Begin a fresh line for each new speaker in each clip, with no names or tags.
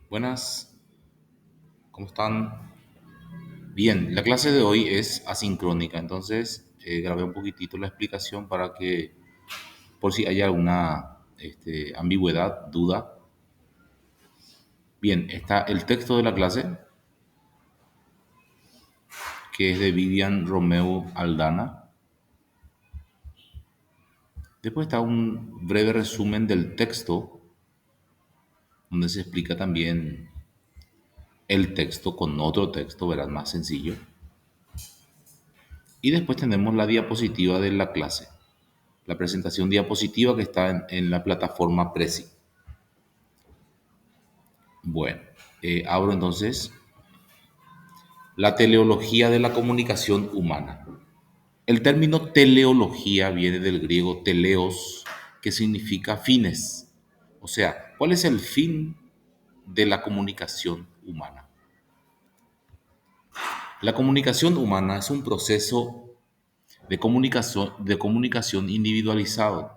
Buenas, ¿cómo están? Bien, la clase de hoy es asincrónica, entonces grabé un poquitito la explicación para que, por si hay alguna ambigüedad, duda. Bien, está el texto de la clase, que es de Vivian Romeu Aldana. Después está un breve resumen del texto, donde se explica también el texto con otro texto, verás, más sencillo. Y después tenemos la diapositiva de la clase, la presentación diapositiva que está en la plataforma Prezi. Bueno, abro entonces la teleología de la comunicación humana. El término teleología viene del griego teleos, que significa fines. O sea, ¿cuál es el fin de la comunicación humana? La comunicación humana es un proceso de comunicación individualizado,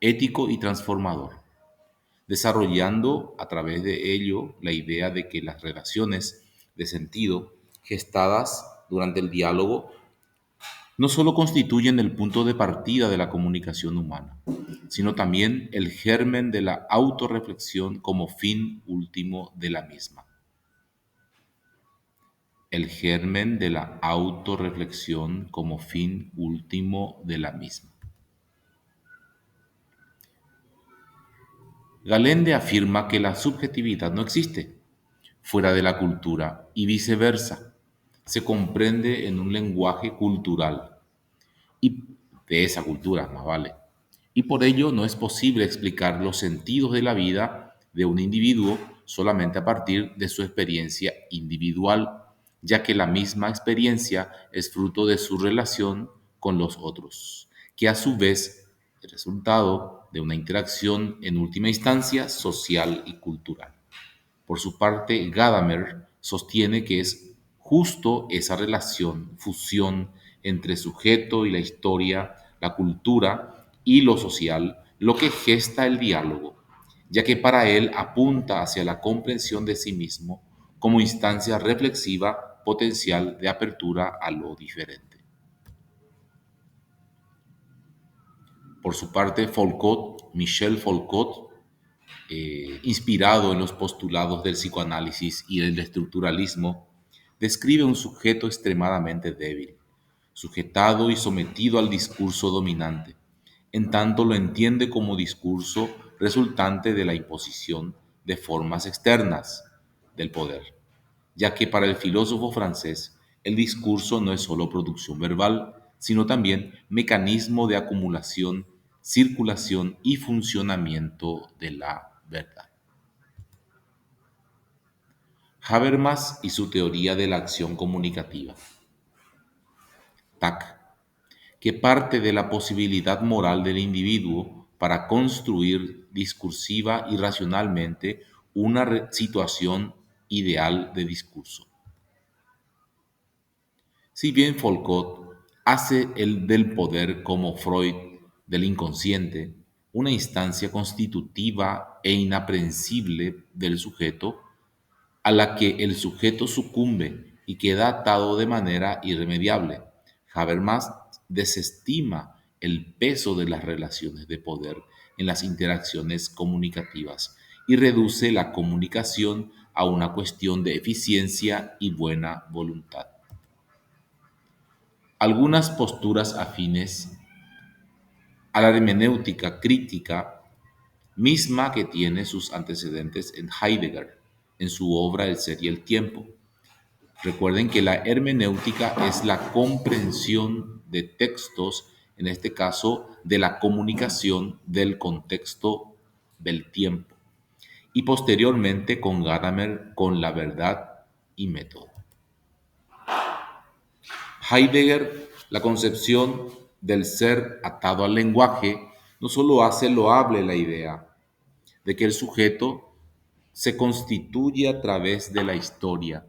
ético y transformador, desarrollando a través de ello la idea de que las relaciones de sentido gestadas durante el diálogo no solo constituyen el punto de partida de la comunicación humana, sino también el germen de la autorreflexión como fin último de la misma. El germen de la autorreflexión como fin último de la misma. Galende afirma que la subjetividad no existe fuera de la cultura y viceversa. Se comprende en un lenguaje cultural y de esa cultura, más vale. Y por ello no es posible explicar los sentidos de la vida de un individuo solamente a partir de su experiencia individual, ya que la misma experiencia es fruto de su relación con los otros, que a su vez es resultado de una interacción en última instancia social y cultural. Por su parte, Gadamer sostiene que es justo esa relación, fusión entre sujeto y la historia, la cultura y lo social, lo que gesta el diálogo, ya que para él apunta hacia la comprensión de sí mismo como instancia reflexiva potencial de apertura a lo diferente. Por su parte, Foucault, Michel Foucault, inspirado en los postulados del psicoanálisis y del estructuralismo, describe un sujeto extremadamente débil, sujetado y sometido al discurso dominante, en tanto lo entiende como discurso resultante de la imposición de formas externas del poder, ya que para el filósofo francés el discurso no es solo producción verbal, sino también mecanismo de acumulación, circulación y funcionamiento de la verdad. Habermas y su teoría de la acción comunicativa. TAC, que parte de la posibilidad moral del individuo para construir discursiva y racionalmente una situación ideal de discurso. Si bien Foucault hace el del poder como Freud del inconsciente una instancia constitutiva e inaprensible del sujeto, a la que el sujeto sucumbe y queda atado de manera irremediable, Habermas desestima el peso de las relaciones de poder en las interacciones comunicativas y reduce la comunicación a una cuestión de eficiencia y buena voluntad. Algunas posturas afines a la hermenéutica crítica, misma que tiene sus antecedentes en Heidegger, en su obra El ser y el tiempo. Recuerden que la hermenéutica es la comprensión de textos, en este caso de la comunicación del contexto del tiempo, y posteriormente con Gadamer con la verdad y método. Heidegger, la concepción del ser atado al lenguaje, no solo hace loable la idea de que el sujeto se constituye a través de la historia,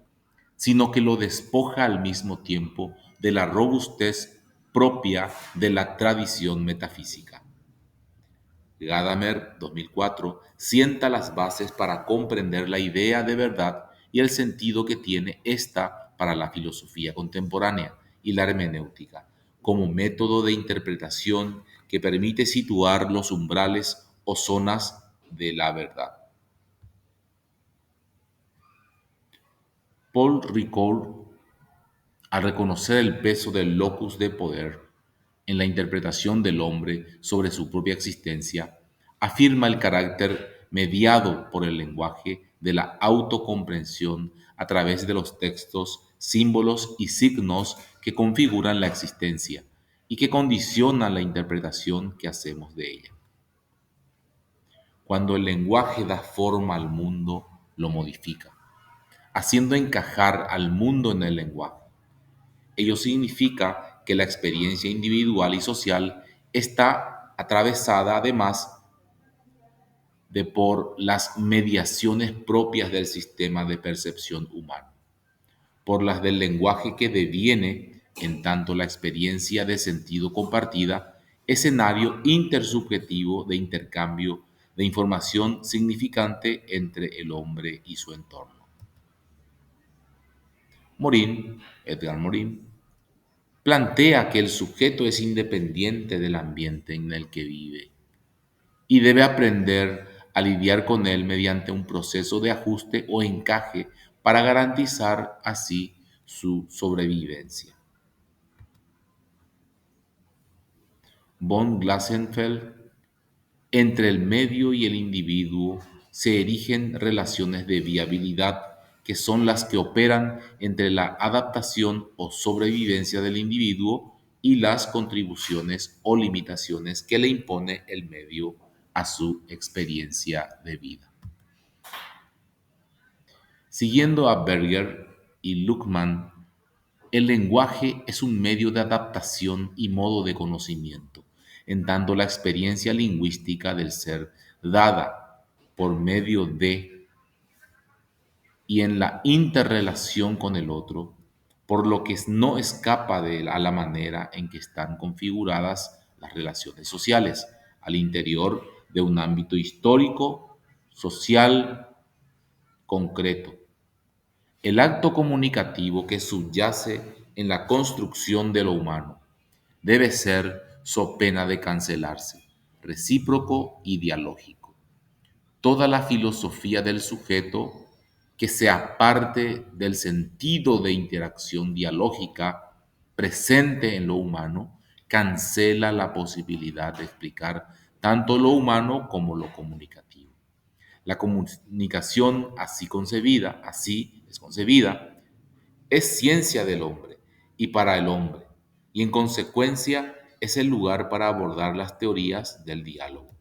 sino que lo despoja al mismo tiempo de la robustez propia de la tradición metafísica. Gadamer, 2004, sienta las bases para comprender la idea de verdad y el sentido que tiene esta para la filosofía contemporánea y la hermenéutica, como método de interpretación que permite situar los umbrales o zonas de la verdad. Paul Ricoeur, al reconocer el peso del locus de poder en la interpretación del hombre sobre su propia existencia, afirma el carácter mediado por el lenguaje de la autocomprensión a través de los textos, símbolos y signos que configuran la existencia y que condicionan la interpretación que hacemos de ella. Cuando el lenguaje da forma al mundo, lo modifica, haciendo encajar al mundo en el lenguaje. Ello significa que la experiencia individual y social está atravesada además de por las mediaciones propias del sistema de percepción humano, por las del lenguaje que deviene, en tanto la experiencia de sentido compartida, escenario intersubjetivo de intercambio de información significante entre el hombre y su entorno. Morin, Edgar Morin, plantea que el sujeto es independiente del ambiente en el que vive y debe aprender a lidiar con él mediante un proceso de ajuste o encaje para garantizar así su sobrevivencia. Von Glassenfeld, entre el medio y el individuo se erigen relaciones de viabilidad que son las que operan entre la adaptación o sobrevivencia del individuo y las contribuciones o limitaciones que le impone el medio a su experiencia de vida. Siguiendo a Berger y Luckmann, el lenguaje es un medio de adaptación y modo de conocimiento, en tanto la experiencia lingüística del ser dada por medio de y en la interrelación con el otro, por lo que no escapa a la manera en que están configuradas las relaciones sociales al interior de un ámbito histórico, social, concreto. El acto comunicativo que subyace en la construcción de lo humano debe ser, so pena de cancelarse, recíproco y dialógico. Toda la filosofía del sujeto que se aparte del sentido de interacción dialógica presente en lo humano cancela la posibilidad de explicar tanto lo humano como lo comunicativo. La comunicación así es concebida, es ciencia del hombre y para el hombre, y en consecuencia es el lugar para abordar las teorías del diálogo.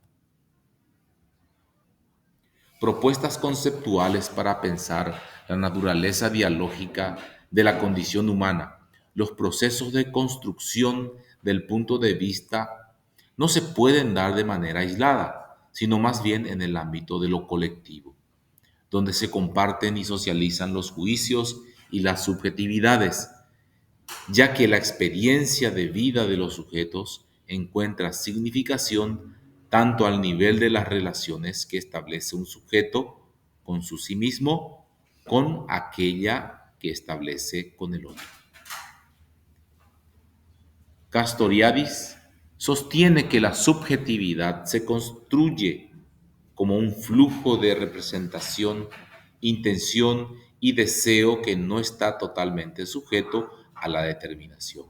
Propuestas conceptuales para pensar la naturaleza dialógica de la condición humana, los procesos de construcción del punto de vista no se pueden dar de manera aislada, sino más bien en el ámbito de lo colectivo, donde se comparten y socializan los juicios y las subjetividades, ya que la experiencia de vida de los sujetos encuentra significación tanto al nivel de las relaciones que establece un sujeto con su sí mismo, con aquella que establece con el otro. Castoriadis sostiene que la subjetividad se construye como un flujo de representación, intención y deseo que no está totalmente sujeto a la determinación,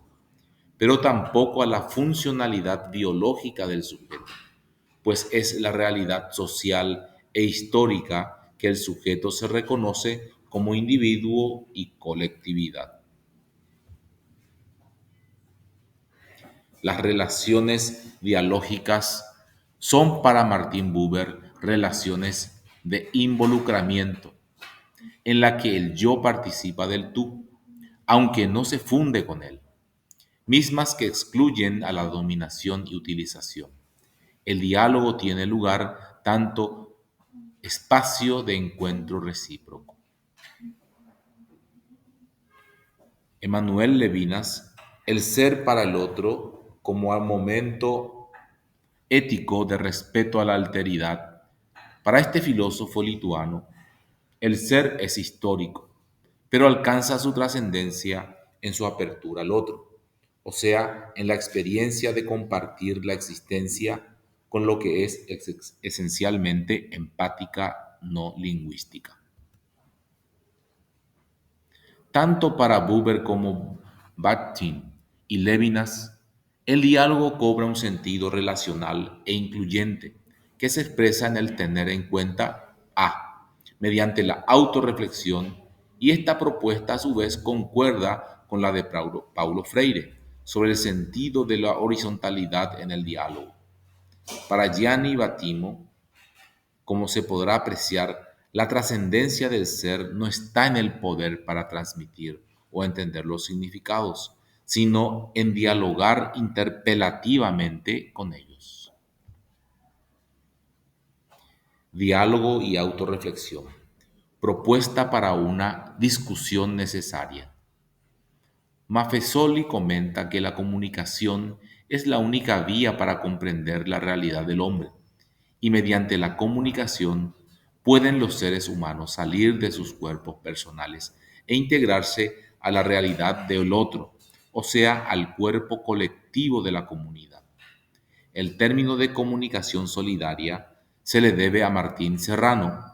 pero tampoco a la funcionalidad biológica del sujeto, pues es la realidad social e histórica que el sujeto se reconoce como individuo y colectividad. Las relaciones dialógicas son para Martin Buber relaciones de involucramiento, en la que el yo participa del tú, aunque no se funde con él, mismas que excluyen a la dominación y utilización. El diálogo tiene lugar tanto espacio de encuentro recíproco. Emmanuel Levinas, el ser para el otro como al momento ético de respeto a la alteridad. Para este filósofo lituano, el ser es histórico, pero alcanza su trascendencia en su apertura al otro, o sea, en la experiencia de compartir la existencia con lo que es esencialmente empática no lingüística. Tanto para Buber como Bakhtin y Levinas, el diálogo cobra un sentido relacional e incluyente que se expresa en el tener en cuenta A, mediante la autorreflexión, y esta propuesta a su vez concuerda con la de Paulo Freire sobre el sentido de la horizontalidad en el diálogo. Para Gianni Battimo, como se podrá apreciar, la trascendencia del ser no está en el poder para transmitir o entender los significados, sino en dialogar interpelativamente con ellos. Diálogo y autorreflexión. Propuesta para una discusión necesaria. Maffesoli comenta que la comunicación es la única vía para comprender la realidad del hombre, y mediante la comunicación pueden los seres humanos salir de sus cuerpos personales e integrarse a la realidad del otro, o sea, al cuerpo colectivo de la comunidad. El término de comunicación solidaria se le debe a Martín Serrano,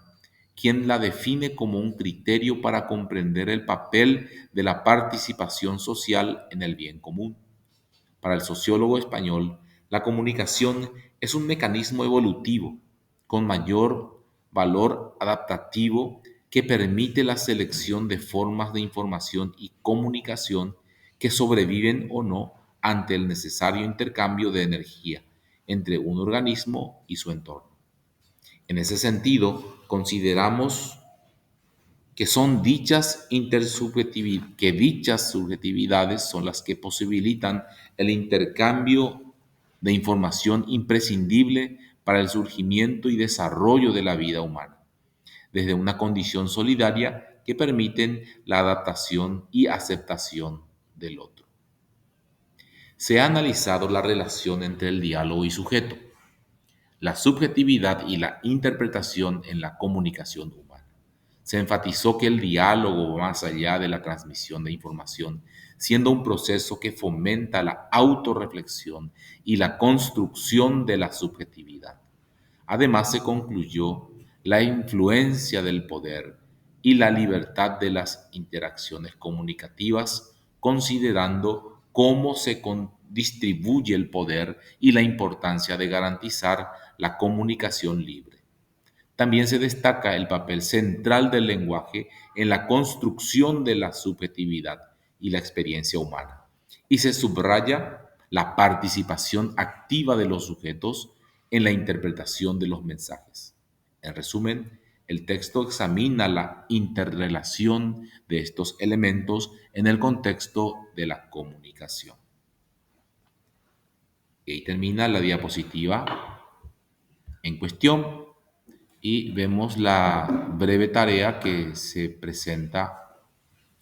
quien la define como un criterio para comprender el papel de la participación social en el bien común. Para el sociólogo español, la comunicación es un mecanismo evolutivo con mayor valor adaptativo que permite la selección de formas de información y comunicación que sobreviven o no ante el necesario intercambio de energía entre un organismo y su entorno. En ese sentido, consideramos que dichas subjetividades son las que posibilitan el intercambio de información imprescindible para el surgimiento y desarrollo de la vida humana, desde una condición solidaria que permiten la adaptación y aceptación del otro. Se ha analizado la relación entre el diálogo y sujeto, la subjetividad y la interpretación en la comunicación humana. Se enfatizó que el diálogo va más allá de la transmisión de información, siendo un proceso que fomenta la autorreflexión y la construcción de la subjetividad. Además, se concluyó la influencia del poder y la libertad de las interacciones comunicativas, considerando cómo se distribuye el poder y la importancia de garantizar la comunicación libre. También se destaca el papel central del lenguaje en la construcción de la subjetividad y la experiencia humana, y se subraya la participación activa de los sujetos en la interpretación de los mensajes. En resumen, el texto examina la interrelación de estos elementos en el contexto de la comunicación. Y ahí termina la diapositiva en cuestión y vemos la breve tarea que se presenta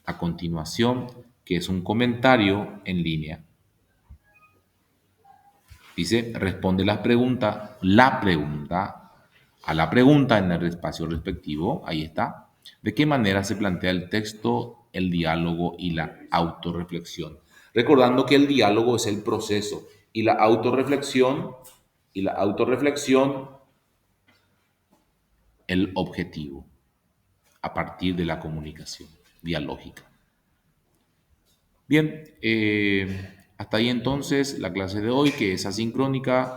a continuación, que es un comentario en línea. Dice, responde a la pregunta en el espacio respectivo, ahí está, de qué manera se plantea el texto, el diálogo y la autorreflexión. Recordando que el diálogo es el proceso y la autorreflexión el objetivo a partir de la comunicación dialógica. Bien, hasta ahí entonces la clase de hoy, que es asincrónica.